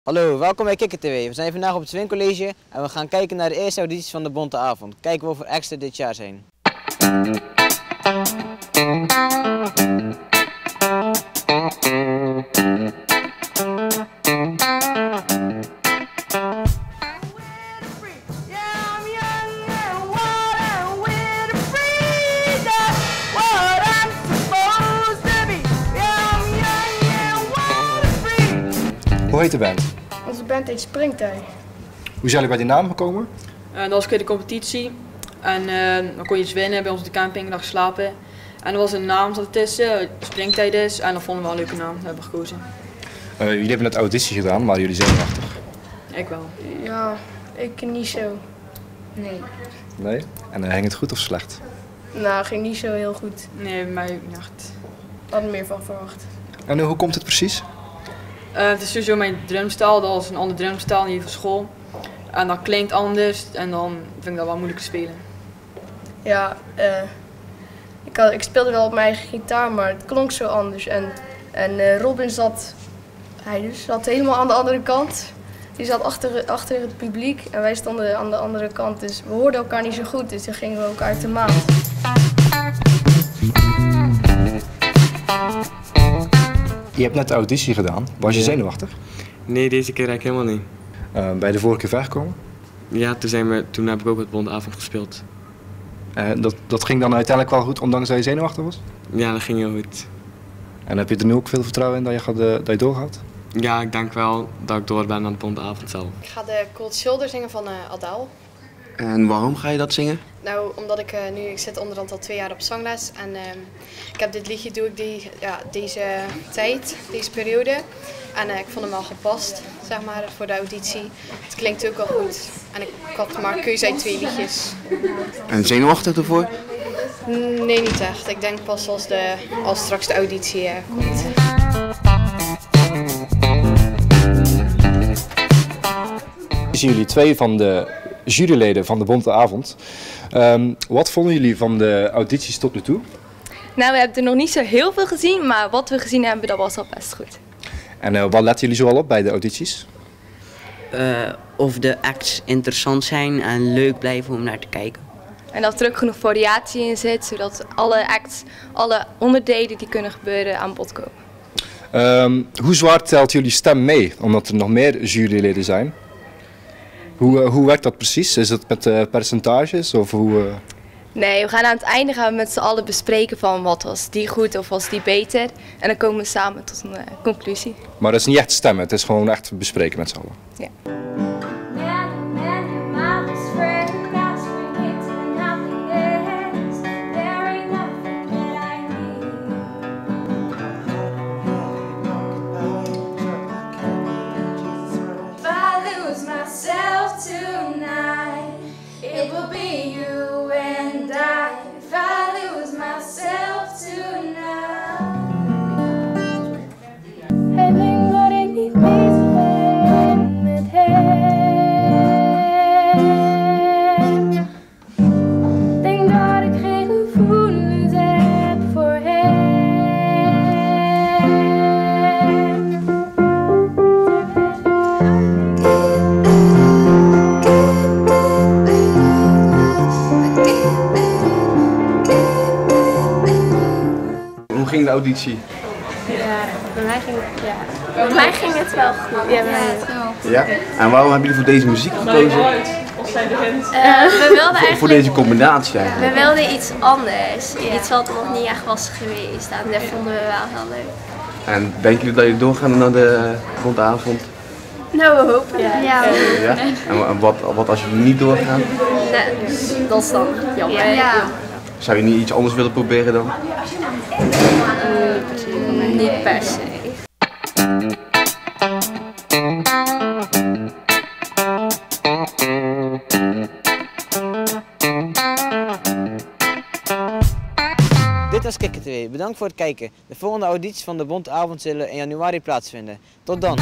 Hallo, welkom bij Kikker TV. We zijn vandaag op het Swingcollege en we gaan kijken naar de eerste audities van de Bonte Avond. Kijken we of er acts dit jaar zijn. Hoe heet de band? Onze band heet Springtij. Hoe zijn jullie bij die naam gekomen? Dat was een keer de competitie en dan kon je iets winnen bij ons op de camping, een dag slapen. En er was een naam zat ertussen, Springtij dus, en dat vonden we wel een leuke naam, dat hebben we gekozen. Jullie hebben net auditie gedaan, maar jullie zenuwachtig? Ik wel. Ja, ik niet zo. Nee. Nee? En ging het goed of slecht? Nou, ging niet zo heel goed. Nee, bij mij niet echt. Ik had er meer van verwacht. En hoe komt het precies? Het is sowieso mijn drumstijl, dat was een andere drumstijl hier van school. En dat klinkt anders en dan vind ik dat wel moeilijk te spelen. Ja, ik speelde wel op mijn eigen gitaar, maar het klonk zo anders. En Robin zat helemaal aan de andere kant. Die zat achter het publiek en wij stonden aan de andere kant. Dus we hoorden elkaar niet zo goed, dus toen gingen we ook uit de maat. Je hebt net de auditie gedaan. Was je zenuwachtig? Nee, deze keer eigenlijk helemaal niet. Ben je de vorige keer ver gekomen? Ja, toen heb ik ook het Bonte Avond gespeeld. Dat ging dan uiteindelijk wel goed, ondanks dat je zenuwachtig was? Ja, dat ging heel goed. En heb je er nu ook veel vertrouwen in dat je doorgaat? Ja, ik denk wel dat ik door ben aan de Bonte Avond zelf. Ik ga de Cold Shoulder zingen van Adele. En waarom ga je dat zingen? Nou, omdat ik zit onderhand al 2 jaar op zangles en ik heb dit liedje doe ik deze tijd, deze periode. En ik vond hem wel gepast, zeg maar, voor de auditie. Het klinkt ook wel goed. En ik had maar keuze uit 2 liedjes. En zenuwachtig ervoor? Nee, niet echt. Ik denk pas als straks de auditie komt. Zien jullie 2 van de juryleden van de Bonte Avond. Wat vonden jullie van de audities tot nu toe? Nou, we hebben er nog niet zo heel veel gezien, maar wat we gezien hebben, dat was al best goed. En wat letten jullie zoal op bij de audities? Of de acts interessant zijn en leuk blijven om naar te kijken. En dat er ook genoeg variatie in zit, zodat alle acts, alle onderdelen die kunnen gebeuren aan bod komen. Hoe zwaar telt jullie stem mee, omdat er nog meer juryleden zijn? Hoe werkt dat precies? Is het met percentages of hoe? Nee, we gaan aan het einde met z'n allen bespreken van wat was die goed of was die beter. En dan komen we samen tot een conclusie. Maar dat is niet echt stemmen, het is gewoon echt bespreken met z'n allen. Ja. It will be you and I if I lose myself tonight. Ik denk dat ik niet bezig ben met hem. Ik denk dat ik geen gevoelens heb voor hem. Hoe ging de auditie? Ja, bij mij ging het wel goed. Ja? En waarom hebben jullie voor deze muziek gekozen? We wilden eigenlijk Voor deze combinatie eigenlijk? we wilden iets anders. Iets wat nog niet echt was geweest. En dat vonden we wel heel leuk. En denken jullie dat jullie doorgaan naar de Bonte Avond? Nou, we hopen ja. Ja? En wat als jullie niet doorgaan? Nee, dat is dan jammer. Ja. Zou je niet iets anders willen proberen dan? Niet per se. Dit was Kikker TV. Bedankt voor het kijken. De volgende audities van de Bonte Avond zullen in januari plaatsvinden. Tot dan!